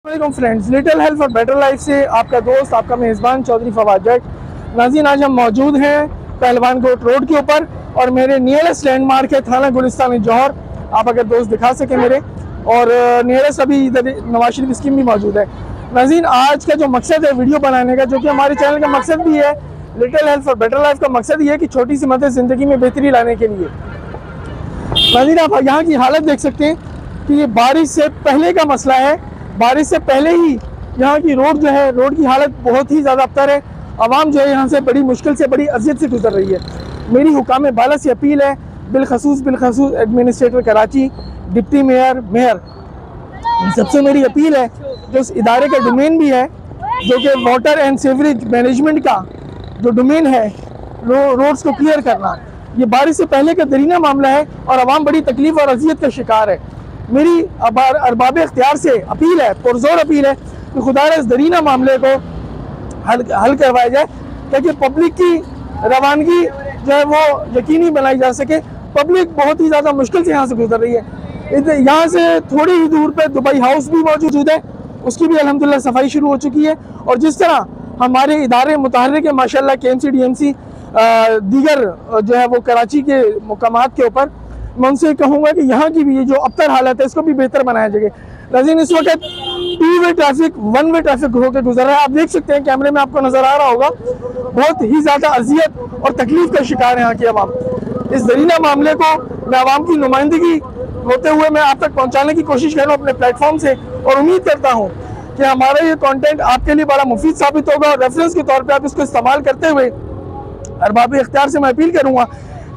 वालेकुम friends, little help for better life से आपका दोस्त, आपका मेज़बान चौधरी फवाद जट। नाज़रीन, आज हम मौजूद हैं पहलवान कोट रोड के ऊपर और मेरे नियरेस्ट लैंडमार्क है थाना गुलिस्तान जौहर। आप अगर दोस्त दिखा सके मेरे, और नियरेस्ट अभी इधर नवाज शरीफ स्कीम भी मौजूद है। नाज़रीन, आज का जो मकसद है वीडियो बनाने का, जो कि हमारे चैनल का मकसद भी है, little help for better life का मकसद ये है कि छोटी सी मदद ज़िंदगी में बेहतरी लाने के लिए। नाज़रीन, आप यहाँ की हालत देख सकते हैं कि ये बारिश से पहले का मसला है। बारिश से पहले ही यहाँ की रोड जो है, रोड की हालत बहुत ही ज़्यादा अबतर है। आवाम जो है यहाँ से बड़ी मुश्किल से, बड़ी अजियत से गुजर रही है। मेरी हुकाम बाला से अपील है, बिलखसूस administrator Karachi, deputy mayor, mayor, इन सबसे मेरी अपील है, जो उस इदारे का डोमेन भी है, जो कि वाटर एंड सीवरेज मैनेजमेंट का जो डोमेन है, रोड्स को क्लियर करना। ये बारिश से पहले का दरीना मामला है और आवाम बड़ी तकलीफ और अजियत का शिकार है। मेरी अरबाब इख्तियार से अपील है, पुरजोर अपील है कि खुदारा इस दरीना मामले को हल करवाया जाए, ताकि पब्लिक की रवानगी जो है वो यकीनी बनाई जा सके। पब्लिक बहुत ही ज़्यादा मुश्किल से यहाँ से गुजर रही है। यहाँ से थोड़ी ही दूर पर दुबई हाउस भी मौजूद है, उसकी भी अल्हम्दुलिल्लाह सफाई शुरू हो चुकी है। और जिस तरह हमारे इदारे मुतहर्रिक है माशाल्लाह, KMC DMC दीगर जो है वो कराची के मुकामात के ऊपर, मैं उनसे कहूँगा कि यहाँ की भी ये जो अबतर हालत है इसको भी बेहतर बनाया जाए। नाज़रीन, इस वक्त 2 वे ट्रैफिक 1 वे ट्रैफिक होकर गुजर रहा है। आप देख सकते हैं, कैमरे में आपको नज़र आ रहा होगा, बहुत ही ज़्यादा अजियत और तकलीफ का शिकार है यहाँ की आवाम। इस दरीना मामले को मैं आवाम की नुमाइंदगी होते हुए मैं आप तक पहुँचाने की कोशिश कर रहा हूँ अपने प्लेटफॉर्म से, और उम्मीद करता हूँ कि हमारा ये कॉन्टेंट आपके लिए बड़ा मुफीद साबित होगा और रेफरेंस के तौर पर आप इसको इस्तेमाल करते हुए अरबाब इख्तियार से मैं अपील करूँगा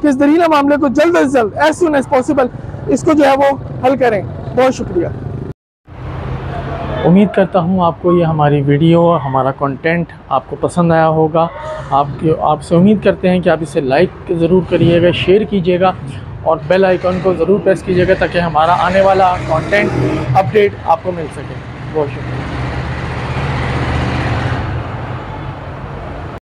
कि इस दरीना मामले को जल्द से जल्द, एज सुन एज पॉसिबल, इसको जो है वो हल करें। बहुत शुक्रिया। उम्मीद करता हूँ आपको ये हमारी वीडियो, हमारा कंटेंट आपको पसंद आया होगा। आपसे उम्मीद करते हैं कि आप इसे लाइक ज़रूर करिएगा, शेयर कीजिएगा और बेल आइकन को ज़रूर प्रेस कीजिएगा, ताकि हमारा आने वाला कंटेंट अपडेट आपको मिल सके। बहुत शुक्रिया।